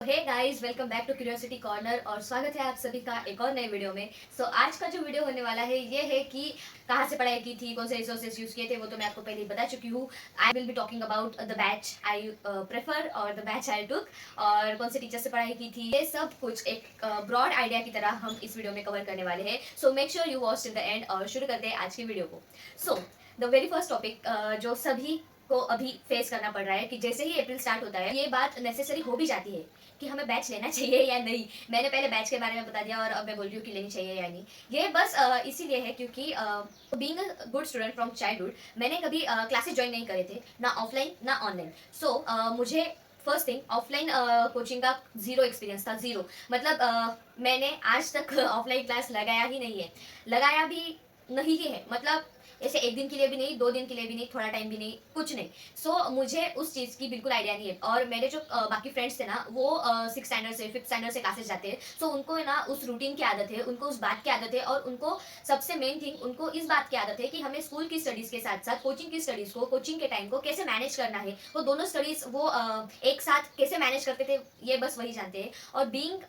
Hey guys, welcome back to curiosity corner और स्वागत है आप सभी का एक और नए वीडियो में। आज का जो वीडियो होने वाला है ये है कि कहाँ से पढ़ाई की थी, कौन से रिसोर्सेज यूज किए थे, वो तो मैं आपको पहले ही बता चुकी हूँ। I will be talking about the batch I prefer और द बैच आई टुक, और कौन से टीचर से पढ़ाई की थी, ये सब कुछ एक ब्रॉड आइडिया की तरह हम इस वीडियो में कवर करने वाले हैं। So make sure you watch till the end और शुरू करते हैं आज की वीडियो को। द वेरी फर्स्ट टॉपिक जो सभी को अभी फेस करना पड़ रहा है कि जैसे ही अप्रैल स्टार्ट होता है ये बात नेसेसरी हो भी जाती है कि हमें बैच लेना चाहिए या नहीं। मैंने पहले बैच के बारे में बता दिया और अब मैं बोल रही हूँ कि लेनी चाहिए या नहीं। ये बस इसीलिए है क्योंकि being a good student from childhood मैंने कभी क्लासेस ज्वाइन नहीं करे थे, ना ऑफलाइन ना ऑनलाइन। मुझे फर्स्ट थिंग ऑफलाइन कोचिंग का जीरो एक्सपीरियंस था, जीरो। मतलब मैंने आज तक ऑफलाइन क्लास लगाया ही नहीं है, लगाया भी नहीं ही है। मतलब ऐसे एक दिन के लिए भी नहीं, 2 दिन के लिए भी नहीं, थोड़ा टाइम भी नहीं, कुछ नहीं। मुझे उस चीज़ की बिल्कुल आइडिया नहीं है। और मेरे जो बाकी फ्रेंड्स थे ना, वो 6 स्टैंडर्ड से 5th स्टैंडर्ड से क्लासेस जाते हैं। उनको है ना उस रूटीन की आदत है, उनको उस बात की आदत है, और उनको सबसे मेन थिंग उनको इस बात की आदत है कि हमें स्कूल की स्टडीज़ के साथ साथ कोचिंग की स्टडीज़ को, कोचिंग के टाइम को कैसे मैनेज करना है। वो दोनों स्टडीज़ वो एक साथ कैसे मैनेज करते थे, ये बस वही जानते हैं। और बीइंग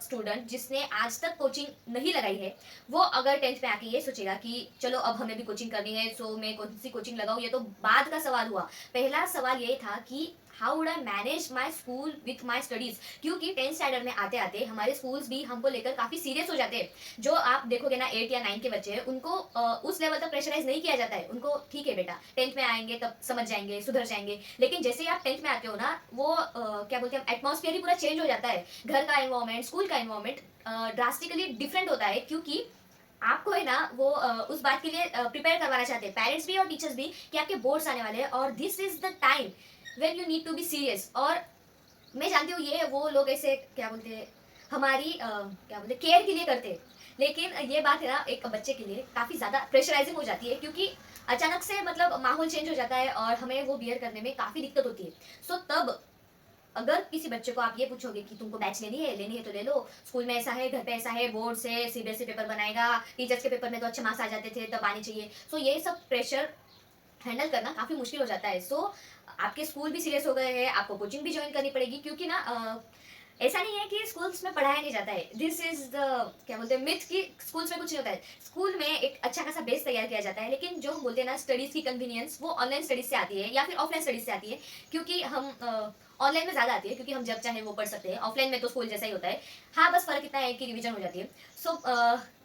स्टूडेंट जिसने आज तक कोचिंग नहीं लगाई है, वो अगर 10th में आके ये सोचेगा कि चलो अब हमें भी कोचिंग करनी है, मैं कौन सी कोचिंग लगाऊं, ये तो बाद का सवाल हुआ। पहला सवाल ये था कि how would I manage my school with my studies, क्योंकि 10th स्टैंडर्ड में आते आते हमारे स्कूल्स भी हमको लेकर काफी सीरियस हो जाते हैं। जो आप देखोगे ना 8 या 9 के बच्चे हैं, उनको उस लेवल तक प्रेशराइज नहीं किया जाता है। उनको ठीक है बेटा, 10th में आएंगे तब समझ जाएंगे, सुधर जाएंगे। लेकिन जैसे ही आप 10th में आते हो ना, वो क्या बोलते हैं, एटमॉस्फेयर ही पूरा चेंज हो जाता है। घर का एनवायरमेंट, स्कूल का एनवायरमेंट ड्रास्टिकली डिफरेंट होता है, क्योंकि आपको है ना वो उस बात के लिए प्रिपेयर करवाना चाहते हैं, पेरेंट्स भी और टीचर्स भी, कि आपके बोर्ड्स आने वाले हैं और this is the time when you need to be serious. और मैं जानती हूँ ये वो लोग ऐसे क्या बोलते हैं, हमारी क्या बोलते केयर के लिए करते हैं। लेकिन ये बात है ना एक बच्चे के लिए काफी ज्यादा प्रेशराइजिंग हो जाती है, क्योंकि अचानक से मतलब माहौल चेंज हो जाता है और हमें वो बियर करने में काफी दिक्कत होती है। तब अगर किसी बच्चे को आप ये पूछोगे कि तुमको बैच लेनी है तो ले लो, स्कूल में ऐसा है, घर पे ऐसा है, बोर्ड से सीबीएसई पेपर बनाएगा, टीचर्स के पेपर में तो अच्छे मार्क्स आ जाते थे तब आनी चाहिए। ये सब प्रेशर हैंडल करना काफी मुश्किल हो जाता है। आपके स्कूल भी सीरियस हो गए हैं, आपको कोचिंग भी ज्वाइन करनी पड़ेगी, क्योंकि ना ऐसा नहीं है कि स्कूल्स में पढ़ाया नहीं जाता है। दिस इज द क्या बोलते हैं मिथ कि स्कूल्स में कुछ नहीं होता है। स्कूल में एक अच्छा खासा बेस तैयार किया जाता है, लेकिन जो हम बोलते हैं ना स्टडीज की कन्वीनियंस, वो ऑनलाइन स्टडीज से आती है या फिर ऑफलाइन स्टडीज से आती है। क्योंकि हम ऑनलाइन में ज्यादा आती है, क्योंकि हम जब चाहे वो पढ़ सकते हैं। ऑफलाइन में तो स्कूल जैसा ही होता है। हाँ, बस फर्क इतना है कि रिवीजन हो जाती है।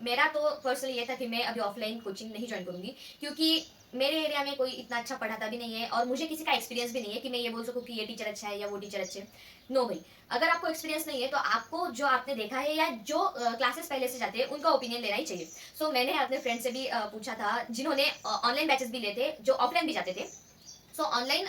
मेरा तो पर्सनली ये था कि मैं अभी ऑफलाइन कोचिंग नहीं ज्वाइन करूंगी, क्योंकि मेरे एरिया में कोई इतना अच्छा पढ़ाता भी नहीं है और मुझे किसी का एक्सपीरियंस भी नहीं है कि मैं ये बोल सकूँ कि ये टीचर अच्छा है या वो टीचर अच्छे। नो भाई, अगर आपको एक्सपीरियंस नहीं है तो आपको जो आपने देखा है या जो क्लासेस पहले से जाते हैं उनका ओपिनियन लेना ही चाहिए। मैंने अपने फ्रेंड से भी पूछा था जिन्होंने ऑनलाइन बैचेस भी लेते, जो ऑफलाइन भी जाते थे। ऑनलाइन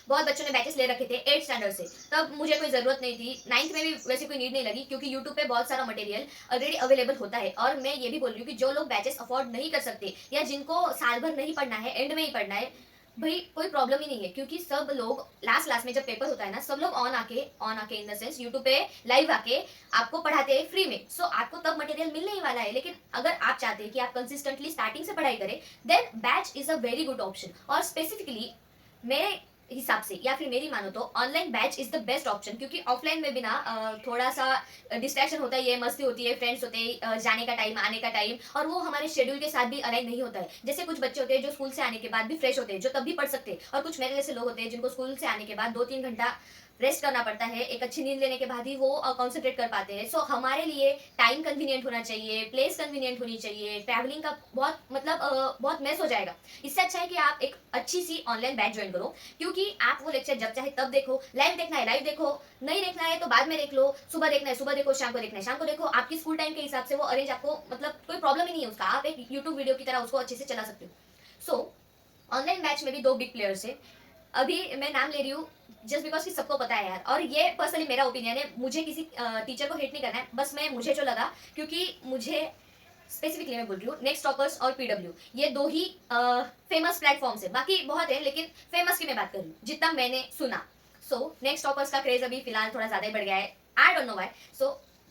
बहुत बच्चों ने बैचेस ले रखे थे 8th स्टैंडर्ड से, तब मुझे कोई ज़रूरत नहीं थी। 9th में भी वैसे कोई नीड नहीं लगी, क्योंकि यूट्यूब पे बहुत सारा मटेरियल ऑलरेडी अवेलेबल होता है। और मैं ये भी बोल रही हूँ कि जो लोग बैचेस अफोर्ड नहीं कर सकते या जिनको साल भर नहीं पढ़ना है, एंड में ही पढ़ना है, भाई कोई प्रॉब्लम ही नहीं है। क्योंकि सब लोग लास्ट लास्ट में जब पेपर होता है ना, सब लोग ऑन आके इन द सेंस यूट्यूब पे लाइव आके आपको पढ़ाते हैं फ्री में। आपको तब मटेरियल मिलने ही वाला है। लेकिन अगर आप चाहते हैं कि आप कंसिस्टेंटली स्टार्टिंग से पढ़ाई करें, then batch is a very good option. और स्पेसिफिकली मेरे हिसाब से या फिर मेरी मानो तो online batch is the best option, क्योंकि ऑफलाइन में भी ना थोड़ा सा डिस्ट्रैक्शन होता है, ये मस्ती होती है, फ्रेंड्स होते हैं, जाने का टाइम, आने का टाइम, और वो हमारे शेड्यूल के साथ भी अलाइन नहीं होता है। जैसे कुछ बच्चे होते हैं जो स्कूल से आने के बाद भी फ्रेश होते हैं, जो तब भी पढ़ सकते हैं, और कुछ मेरे जैसे लोग होते हैं जिनको स्कूल से आने के बाद 2-3 घंटा रेस्ट करना पड़ता है, एक अच्छी नींद लेने के बाद ही वो कॉन्सेंट्रेट कर पाते हैं। हमारे लिए टाइम कन्वीनियंट होना चाहिए, प्लेस कन्वीनियंट होनी चाहिए, ट्रैवलिंग का बहुत मतलब बहुत मेस हो जाएगा। इससे अच्छा है कि आप एक अच्छी सी ऑनलाइन बैच ज्वाइन करो, क्योंकि आप वो लेक्चर जब चाहे तब देखो, लाइव देखना है लाइव देखो, नहीं देखना है तो बाद में देख लो, सुबह देखना है सुबह देखो, शाम को देखना है शाम को देखो। आपकी स्कूल टाइम के हिसाब से वो अरेंज, आपको मतलब कोई प्रॉब्लम ही नहीं है उसका, आप एक यूट्यूब वीडियो की तरह उसको अच्छे से चला सकते हो। ऑनलाइन बैच में भी 2 बिग प्लेयर्स है। अभी मैं नाम ले रही हूँ जस्ट बिकॉज कि सबको पता है यार, और ये पर्सनली मेरा ओपिनियन है, मुझे किसी टीचर को हेट नहीं करना है, बस मैं मुझे जो लगा, क्योंकि मुझे स्पेसिफिकली मैं बोल रही हूँ नेक्स्ट टॉपर्स और पीडब्ल्यू, ये 2 ही फेमस प्लेटफॉर्म्स है। बाकी बहुत है, लेकिन फेमस की मैं बात कर रही हूँ जितना मैंने सुना। नेक्स्ट टॉपर्स का क्रेज अभी फिलहाल थोड़ा ज्यादा ही बढ़ गया है, I don't know why.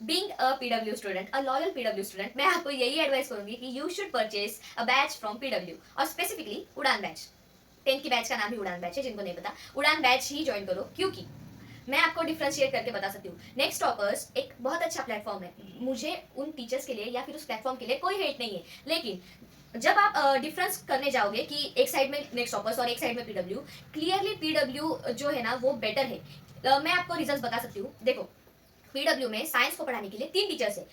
Being a PW student, a loyal PW student, मैं आपको यही एडवाइस करूंगी कि you should purchase a batch from PW, और स्पेसिफिकली उड़ान बैच। 10th की बैच का नाम ही उड़ान बैच है, जिनको नहीं पता, उड़ान बैच ही ज्वाइन करो। क्योंकि मैं आपको डिफरेंशिएट करके बता सकती हूँ। नेक्स्ट टॉपर्स एक बहुत अच्छा प्लेटफॉर्म है, मुझे उन टीचर्स के लिए या फिर उस प्लेटफॉर्म के लिए कोई हेट नहीं है, लेकिन जब आप डिफरेंस करने जाओगे कि एक साइड में नेक्स्ट टॉपर्स और एक साइड में पीडब्ल्यू, क्लियरली पीडब्ल्यू जो है ना वो बेटर है। मैं आपको रीजंस बता सकती हूँ। देखो, पीडब्ल्यू में साइंस को पढ़ाने के लिए 3 टीचर्स है,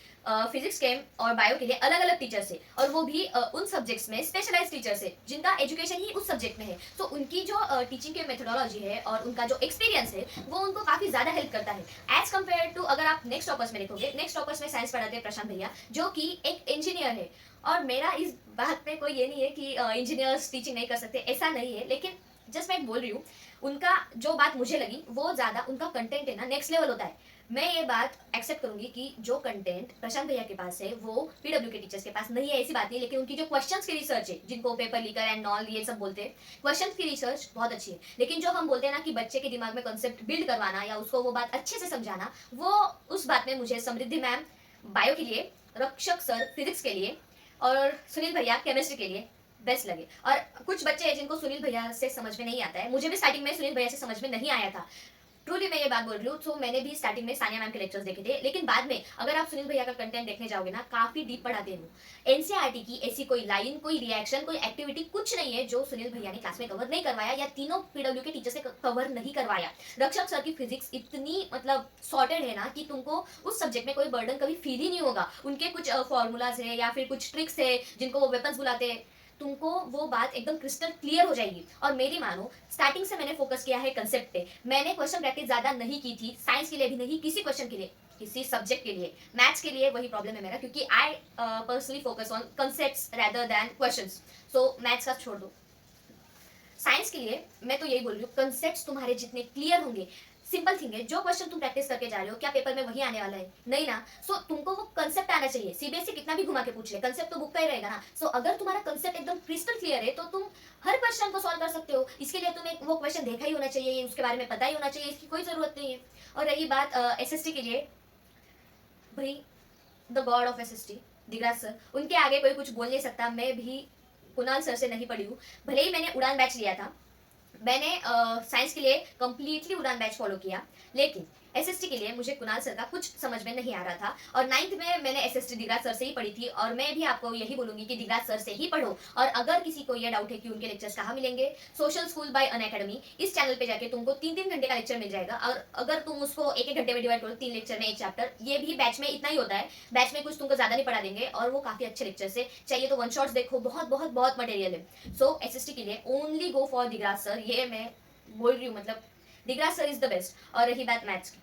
फिजिक्स केम और बायो के लिए अलग अलग टीचर्स है, और वो भी उन सब्जेक्ट्स में स्पेशलाइज टीचर्स है जिनका एजुकेशन ही उस सब्जेक्ट में है। तो उनकी जो टीचिंग की मेथोडोलॉजी है और उनका जो एक्सपीरियंस है वो उनको काफी ज्यादा हेल्प करता है एज कम्पेयर टू अगर आप नेक्स्ट टॉपर्स में देखोगे। नेक्स्ट टॉपर्स में साइंस पढ़ाते हैं प्रशांत भैया, जो कि एक इंजीनियर है। और मेरा इस बात में कोई ये नहीं है कि इंजीनियर्स टीचिंग नहीं कर सकते, ऐसा नहीं है, लेकिन जस्ट मैं बोल रही हूँ, उनका जो बात मुझे लगी वो ज्यादा उनका कंटेंट है ना नेक्स्ट लेवल होता है। मैं ये बात एक्सेप्ट करूंगी कि जो कंटेंट प्रशांत भैया के पास है वो पीडब्ल्यू के टीचर्स के पास नहीं है, ऐसी बात नहीं, लेकिन उनकी जो क्वेश्चंस की रिसर्च है, जिनको पेपर लीकर एंड ऑल ये सब बोलते हैं, क्वेश्चंस की रिसर्च बहुत अच्छी है। लेकिन जो हम बोलते हैं ना कि बच्चे के दिमाग में कॉन्सेप्ट बिल्ड करवाना या उसको वो बात अच्छे से समझाना, वो उस बात में मुझे समृद्धि मैम बायो के लिए, रक्षक सर फिजिक्स के लिए और सुनील भैया केमिस्ट्री के लिए बेस्ट लगे। और कुछ बच्चे हैं जिनको सुनील भैया से समझ में नहीं आता है, मुझे भी स्टार्टिंग में सुनील भैया से समझ में नहीं आया था, ट्रूली मैं ये बात बोल रही हूँ। तो मैंने भी स्टार्टिंग में सानिया मैम के लेक्चर्स देखे थे, लेकिन बाद में अगर आप सुनील भैया का कंटेंट देखने जाओगे ना, काफी डीप पढ़ाते हैं। एनसीईआरटी की ऐसी कोई लाइन, कोई रिएक्शन, कोई एक्टिविटी कुछ नहीं है जो सुनील भैया ने क्लास में कवर नहीं करवाया या तीनों पीडब्ल्यू के टीचर्स ने कवर नहीं करवाया। रक्षक सर की फिजिक्स इतनी मतलब सॉर्टेड है ना कि तुमको उस सब्जेक्ट में कोई बर्डन कभी फील ही नहीं होगा। उनके कुछ फॉर्मूलाज है या फिर कुछ ट्रिक्स है जिनको वो वेपन्स बुलाते हैं, तुमको वो बात एकदम क्रिस्टल क्लियर हो जाएगी। और मेरी मानो, स्टार्टिंग से मैंने फोकस किया है कंसेप्ट पे। मैंने क्वेश्चन प्रैक्टिस ज्यादा नहीं की थी, साइंस के लिए भी नहीं, किसी क्वेश्चन के लिए, किसी सब्जेक्ट के लिए। मैथ्स के लिए वही प्रॉब्लम है मेरा, क्योंकि I personally focus on concepts rather than questions. So maths का छोड़ दो। साइंस के लिए मैं तो यही बोल रही हूँ, कंसेप्ट्स तुम्हारे जितने क्लियर होंगे, सिंपल थिंग है, जो क्वेश्चन तुम प्रैक्टिस करके जा रहे हो क्या पेपर में वही आने वाला है? नहीं ना। सो तुमको वो कंसेप्ट आना चाहिए। सीबीएसई कितना भी घुमा के पूछ ले, कंसेप्ट तो बुक का ही रहेगा ना। सो अगर तुम्हारा कंसेप्ट एकदम क्रिस्टल क्लियर है तो तुम हर क्वेश्चन को सॉल्व कर सकते हो। इसके लिए तुम्हें वो क्वेश्चन देखा ही होना चाहिए, उसके बारे में पता ही होना चाहिए, इसकी कोई जरूरत नहीं है। और रही बात एसएसटी के लिए, भाई the God of SST Digraj sir, उनके आगे कोई कुछ बोल नहीं सकता। मैं भी कुणाल सर से नहीं पढ़ी हूँ, भले ही मैंने उड़ान बैच लिया था, मैंने साइंस के लिए कंप्लीटली उड़ान बैच फॉलो किया, लेकिन एसएसटी के लिए मुझे कुणाल सर का कुछ समझ में नहीं आ रहा था। और 9th में मैंने एसएसटी दिगराज सर से ही पढ़ी थी, और मैं भी आपको यही बोलूंगी कि दिगराज सर से ही पढ़ो। और अगर किसी को यह डाउट है कि उनके लेक्चर्स कहाँ मिलेंगे, सोशल स्कूल बाय अनअकैडमी, इस चैनल पे जाके तुमको 3-3 घंटे का लेक्चर मिल जाएगा। और अगर तुम उसको 1-1 घंटे में डिवाइड करो, 3 लेक्चर में 1 चैप्टर, ये भी बैच में इतना ही होता है। बैच में कुछ तुमको ज्यादा नहीं पढ़ा देंगे, और वो काफी अच्छे लेक्चर्स है। चाहिए तो वन शॉट्स देखो, बहुत बहुत बहुत मटेरियल है। सो एसएसटी के लिए only go for Digraj sir, ये मैं बोल रही हूँ, मतलब Digraj sir is the best. और रही बात मैथ्स की,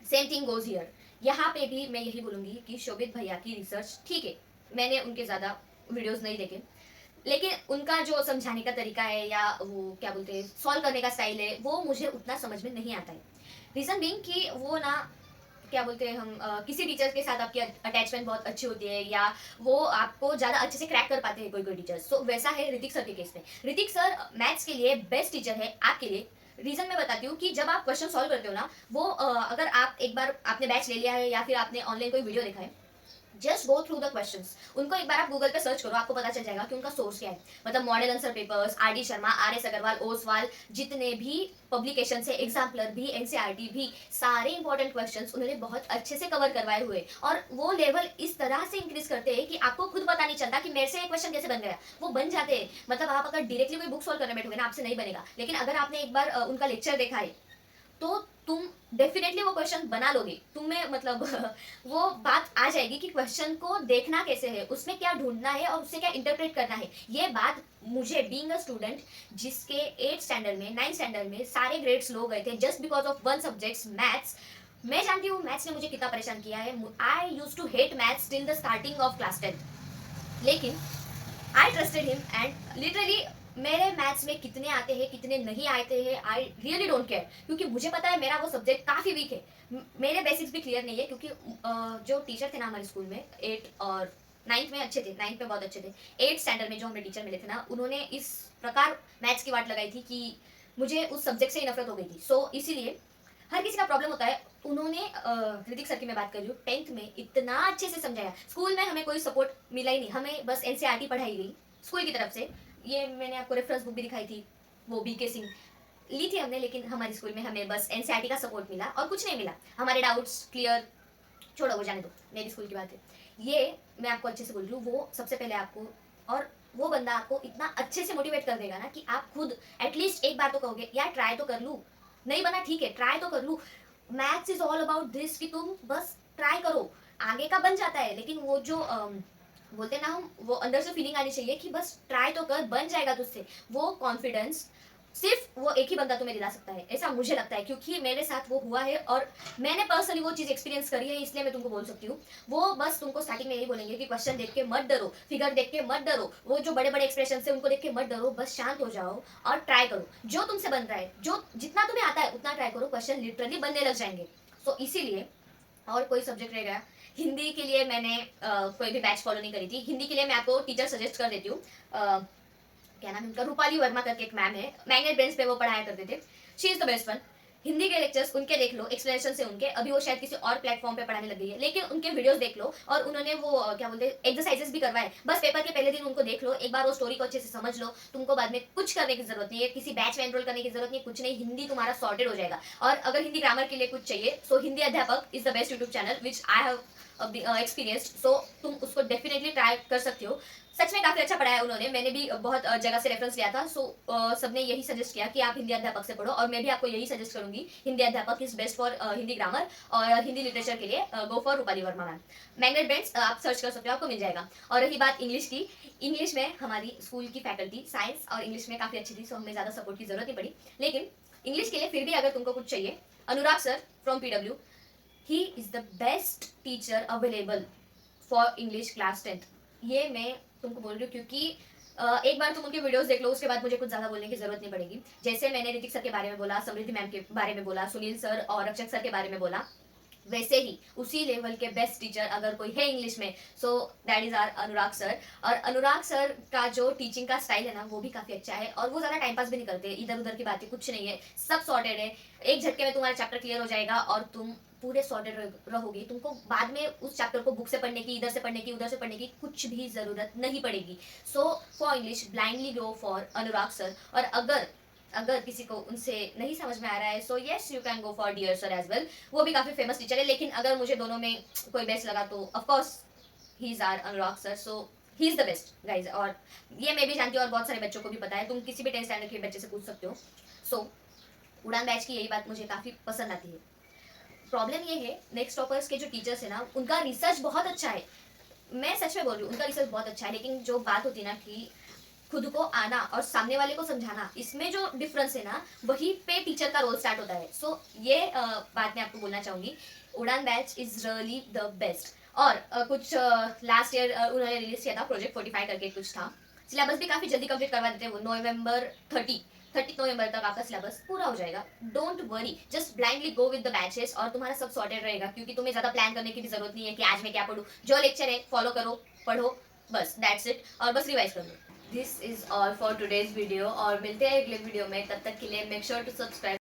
सेम थिंग गोज हियर। यहाँ पे भी मैं यही बोलूंगी कि शोभित भैया की रिसर्च ठीक है, मैंने उनके ज्यादा वीडियोस नहीं देखे, लेकिन उनका जो समझाने का तरीका है या वो क्या बोलते हैं सॉल्व करने का स्टाइल है, वो मुझे उतना समझ में नहीं आता है। रीजन बीइंग कि वो ना क्या बोलते हैं हम किसी टीचर के साथ आपकी अटैचमेंट बहुत अच्छी होती है, या वो आपको ज्यादा अच्छे से क्रैक कर पाते हैं कोई कोई टीचर्स। सो वैसा है ऋतिक सर के केस में। ऋतिक सर मैथ्स के लिए बेस्ट टीचर है आपके लिए। रीजन मैं बताती हूँ कि जब आप क्वेश्चन सॉल्व करते हो ना, वो अगर आप एक बार आपने बैच ले लिया है या फिर आपने ऑनलाइन कोई वीडियो देखा है, just go through the questions. उनको एक बार आप गूगल पे सर्च करो, आपको पता चल जाएगा कि उनका सोर्स क्या है। मतलब model answer papers, R D Sharma, R S Agarwal, Oswal, जितने भी पब्लिकेशन है, एग्जाम्पलर भी, एनसीईआरटी भी, सारे इंपॉर्टेंट क्वेश्चंस उन्होंने बहुत अच्छे से कवर करवाए हुए। और वो लेवल इस तरह से इंक्रीज करते हैं कि आपको खुद पता नहीं चलता कि मेरे से ये क्वेश्चन कैसे बन गया, वो बन जाते हैं। मतलब आप अगर डायरेक्टली कोई बुक सॉल्व करने बैठोगे ना, आपसे नहीं बनेगा, लेकिन अगर आपने एक बार उनका लेक्चर देखा है तो तुम डेफिनेटली वो क्वेश्चन बना लोगे। तुम्हें मतलब वो बात आ जाएगी कि क्वेश्चन को देखना कैसे है, उसमें क्या ढूंढना है और उससे क्या इंटरप्रेट करना है। ये बात मुझे बीइंग अ स्टूडेंट जिसके 8th स्टैंडर्ड में 9th स्टैंडर्ड में सारे ग्रेड्स लो गए थे just because of one subject maths, मैं जानती हूँ मैथ्स ने मुझे कितना परेशान किया है। I use to hate maths till the starting of class 10th, लेकिन I trusted him and literally मेरे मैथ्स में कितने आते हैं कितने नहीं आते हैं आई रियली डोंट केयर, क्योंकि मुझे पता है मेरा वो सब्जेक्ट काफी वीक है। मेरे बेसिक्स भी क्लियर नहीं है, क्योंकि जो टीचर थे ना हमारे स्कूल में 8 और 9th में अच्छे थे, 9th में बहुत अच्छे थे। 8th स्टैंडर्ड में जो हमें टीचर मिले थे ना, उन्होंने इस प्रकार मैथ्स की वाट लगाई थी कि मुझे उस सब्जेक्ट से ही नफरत हो गई थी। सो इसीलिए हर किसी का प्रॉब्लम होता है। उन्होंने ऋतिक सर की मैं बात कर रही हूँ, 10th में इतना अच्छे से समझाया। स्कूल में हमें कोई सपोर्ट मिला ही नहीं, हमें बस एनसीईआरटी पढ़ाई गई स्कूल की तरफ से। ये मैंने आपको रेफरेंस बुक भी दिखाई थी, वो बीके सिंह। ली थी हमने, लेकिन हमारे स्कूल में हमें बस एनसीईआरटी का सपोर्ट मिला और कुछ नहीं मिला। हमारे डाउट्स क्लियर, छोड़ो वो जाने दो, मेरी स्कूल की बात है। ये मैं आपको अच्छे से बोल रही हूँ, वो सबसे पहले आपको, और वो बंदा आपको इतना अच्छे से मोटिवेट कर देगा ना कि आप खुद एटलीस्ट एक बार तो कहोगे यार ट्राई तो कर लूँ, नहीं बना ठीक है ट्राई तो कर लूँ। Maths is all about this कि तुम बस ट्राई करो, आगे का बन जाता है। लेकिन वो जो बोलते हैं ना हम, वो अंदर से फीलिंग आनी चाहिए कि बस ट्राई तो कर, बन जाएगा तुझसे। वो कॉन्फिडेंस सिर्फ वो एक ही बंदा तुम्हें दिला सकता है, ऐसा मुझे लगता है, क्योंकि मेरे साथ वो हुआ है और मैंने पर्सनली वो चीज एक्सपीरियंस करी है, इसलिए मैं तुमको बोल सकती हूँ। वो बस तुमको स्टार्टिंग में यही बोलेंगे कि क्वेश्चन देख के मत डरो, फिगर देख के मत डरो, वो जो बड़े बड़े एक्सप्रेशन है उनको देख के मत डरो, बस शांत हो जाओ और ट्राई करो। जो तुमसे बन रहा है, जो जितना तुम्हें आता है उतना ट्राई करो, क्वेश्चन लिटरली बनने लग जाएंगे। सो इसीलिए, और कोई सब्जेक्ट रह गया, हिंदी के लिए मैंने कोई भी बैच फॉलो नहीं करी थी। हिंदी के लिए मैं आपको टीचर सजेस्ट कर देती हूँ। क्या नाम है उनका, रूपाली वर्मा करके एक मैम है, मैग्नेट ब्रेन्स पे वो पढ़ाया करते थे। She is the best one. Hindi के लेक्चर्स उनके देख लो, एक्सप्लेनेशन से उनके, अभी वो शायद किसी और प्लेटफॉर्म पे पढ़ाने लग गई है, लेकिन उनके वीडियोस देख लो। और उन्होंने वो क्या बोलते हैं एक्सरसाइजेस भी करवाए, बस पेपर के पहले दिन उनको देख लो, एक बार वो स्टोरी को अच्छे से समझ लो, तुमको बाद में कुछ करने की जरूरत नहीं है, किसी बैच में एनरोल करने की जरूरत नहीं, कुछ नहीं, हिंदी तुम्हारा सॉर्टेड हो जाएगा। और अगर हिंदी ग्रामर के लिए कुछ चाहिए, सो हिंदी अध्यापक is the best YouTube channel which I have experienced. So तुम उसको डेफिनेटली ट्राई कर सकते हो। सच में काफी अच्छा पढ़ाया उन्होंने, मैंने भी बहुत जगह से रेफरेंस लिया था। सो सबने यही सजेस्ट किया कि आप हिंदी अध्यापक से पढ़ो, और मैं भी आपको यही सजेस्ट करूंगी, हिंदी अध्यापक is best for Hindi grammar. और हिंदी लिटरेचर के लिए go for Rupali Verma ma'am. Magnet brains आप सर्च कर सकते हो, आपको मिल जाएगा। और रही बात इंग्लिश की, इंग्लिश में हमारी स्कूल की फैकल्टी साइंस और इंग्लिश में काफी अच्छी थी, सो हमें ज्यादा सपोर्ट की जरूरत नहीं पड़ी। लेकिन इंग्लिश के लिए फिर भी अगर तुमको कुछ चाहिए, Anurag sir from PW, he is the best teacher available for English class 10th। ये मैं तुमको बोल रही हूँ, क्योंकि एक बार तुम उनके वीडियोस देख लो, उसके बाद मुझे कुछ ज्यादा बोलने की जरूरत नहीं पड़ेगी। जैसे मैंने ऋतिक सर के बारे में बोला, समृद्धि मैम के बारे में बोला, सुनील सर और रक्षक सर के बारे में बोला, वैसे ही उसी लेवल के बेस्ट टीचर अगर कोई है इंग्लिश में, so that is R Anurag sir. और अनुराग सर का जो टीचिंग का स्टाइल है ना, वो भी काफी अच्छा है, और वो ज्यादा टाइम पास भी नहीं करते, इधर उधर की बातें कुछ नहीं है, सब सॉर्टेड है। एक झटके में तुम्हारा चैप्टर क्लियर हो जाएगा और तुम पूरे सॉर्टेड रहोगे। तुमको बाद में उस चैप्टर को बुक से पढ़ने की, इधर से पढ़ने की, उधर से पढ़ने की कुछ भी जरूरत नहीं पड़ेगी। So for English blindly go for Anurag sir. और अगर अगर किसी को उनसे नहीं समझ में आ रहा है, so yes you can go for dear sir as well, वो भी काफी फेमस टीचर है। लेकिन अगर मुझे दोनों में कोई बेस्ट लगा तो of course he is R Anurag sir, so he is the best guys. और ये मैं भी जानती हूँ और बहुत सारे बच्चों को भी पता है, तुम किसी भी 10th स्टैंडर्ड के बच्चे से पूछ सकते हो। सो उड़ान बैच की यही बात मुझे काफी पसंद आती है। प्रॉब्लम ये है, नेक्स्ट टॉपर्स के जो टीचर्स है ना, उनका रिसर्च बहुत अच्छा है, मैं सच में बोल रही हूँ, उनका रिसर्च बहुत अच्छा है। लेकिन जो बात होती है ना कि खुद को आना और सामने वाले को समझाना, इसमें जो डिफरेंस है ना, वही पे टीचर का रोल स्टार्ट होता है। सो ये बात मैं आपको बोलना चाहूंगी, उड़ान batch is really the best. और कुछ लास्ट ईयर उन्होंने रिलीज किया था, प्रोजेक्ट 45 करके कुछ था। सिलेबस भी काफी जल्दी कंप्लीट करवा देते हैं वो, नवंबर 30 नवंबर तक आपका सिलेबस पूरा हो जाएगा। Don't worry, just blindly go with the batches और तुम्हारा सब सॉर्टेड रहेगा, क्योंकि तुम्हें ज्यादा प्लान करने की भी जरूरत नहीं है कि आज मैं क्या पढ़ूं। जो लेक्चर है फॉलो करो, पढ़ो, बस दैट्स इट, और बस रिवाइज कर लो। This is all for today's video, और मिलते हैं अगले वीडियो में। तब तक के लिए मेक श्योर टू सब्सक्राइब।